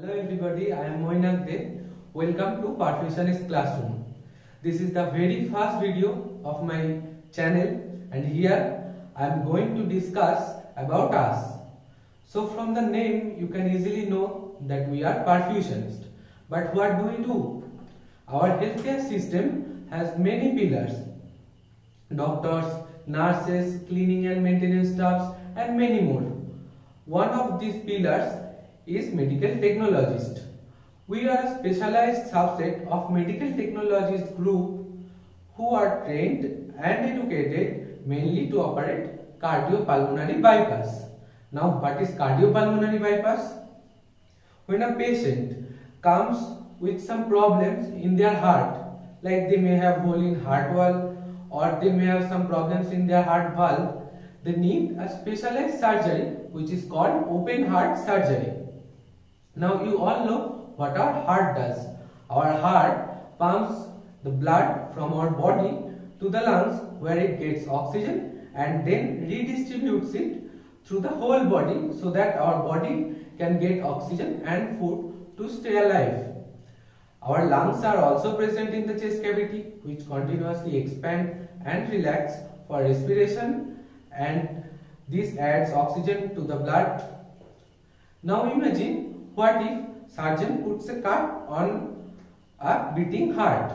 Hello everybody, I am Moinak De. Welcome to Perfusionist Classroom. This is the very first video of my channel and here I am going to discuss about us. So from the name you can easily know that we are perfusionists. But what do we do? Our healthcare system has many pillars. Doctors, nurses, cleaning and maintenance staffs and many more. One of these pillars is medical technologist. We are a specialized subset of medical technologist group who are trained and educated mainly to operate cardiopulmonary bypass. Now what is cardiopulmonary bypass? When a patient comes with some problems in their heart, like they may have hole in heart wall or they may have some problems in their heart valve, they need a specialized surgery which is called open heart surgery. Now you all know what our heart does. Our heart pumps the blood from our body to the lungs where it gets oxygen and then redistributes it through the whole body so that our body can get oxygen and food to stay alive. Our lungs are also present in the chest cavity which continuously expand and relax for respiration, and this adds oxygen to the blood. Now imagine, what if surgeon puts a cut on a beating heart?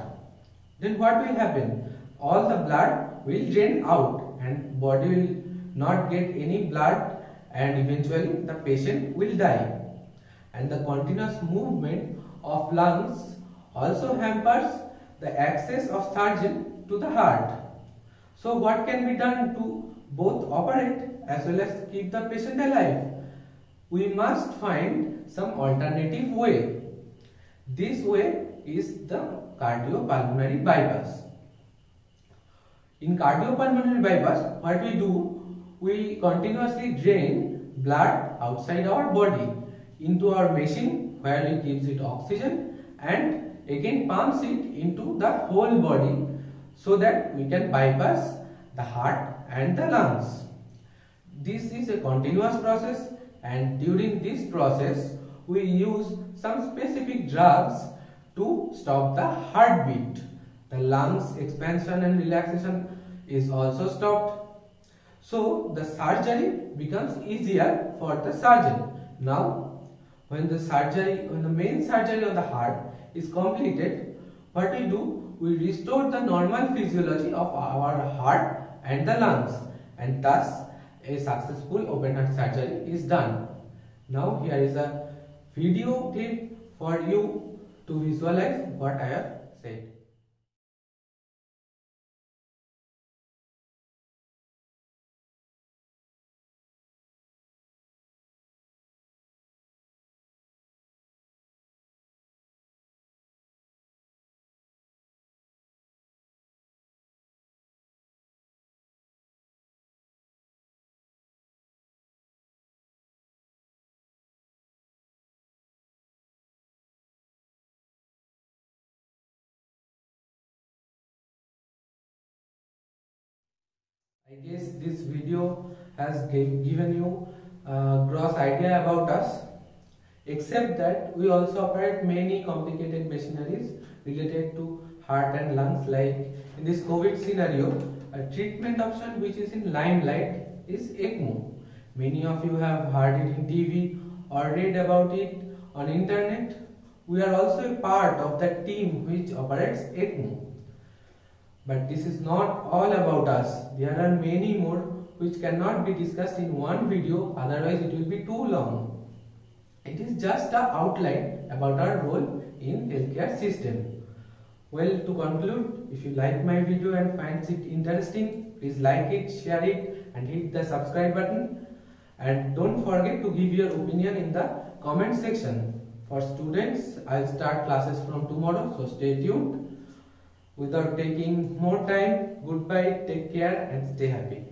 Then what will happen? All the blood will drain out and body will not get any blood and eventually the patient will die. And the continuous movement of lungs also hampers the access of surgeon to the heart. So what can be done to both operate as well as keep the patient alive? We must find some alternative way. This way is the cardiopulmonary bypass. In cardiopulmonary bypass, what we do, we continuously drain blood outside our body into our machine where it gives it oxygen and again pumps it into the whole body so that we can bypass the heart and the lungs. This is a continuous process, and during this process we use some specific drugs to stop the heartbeat. The lungs expansion and relaxation is also stopped. So the surgery becomes easier for the surgeon. Now when the main surgery of the heart is completed, what we do, we restore the normal physiology of our heart and the lungs, and thus a successful open heart surgery is done. Now here is a video clip for you to visualize what I have said. I guess this video has given you a gross idea about us, except that we also operate many complicated machineries related to heart and lungs. Like in this COVID scenario, a treatment option which is in limelight is ECMO. Many of you have heard it in TV or read about it on internet. We are also a part of the team which operates ECMO. But this is not all about us. There are many more which cannot be discussed in one video, otherwise it will be too long. It is just an outline about our role in healthcare system. Well, to conclude, if you like my video and finds it interesting, please like it, share it and hit the subscribe button. And don't forget to give your opinion in the comment section. For students, I'll start classes from tomorrow, so stay tuned. Without taking more time, goodbye, take care and stay happy.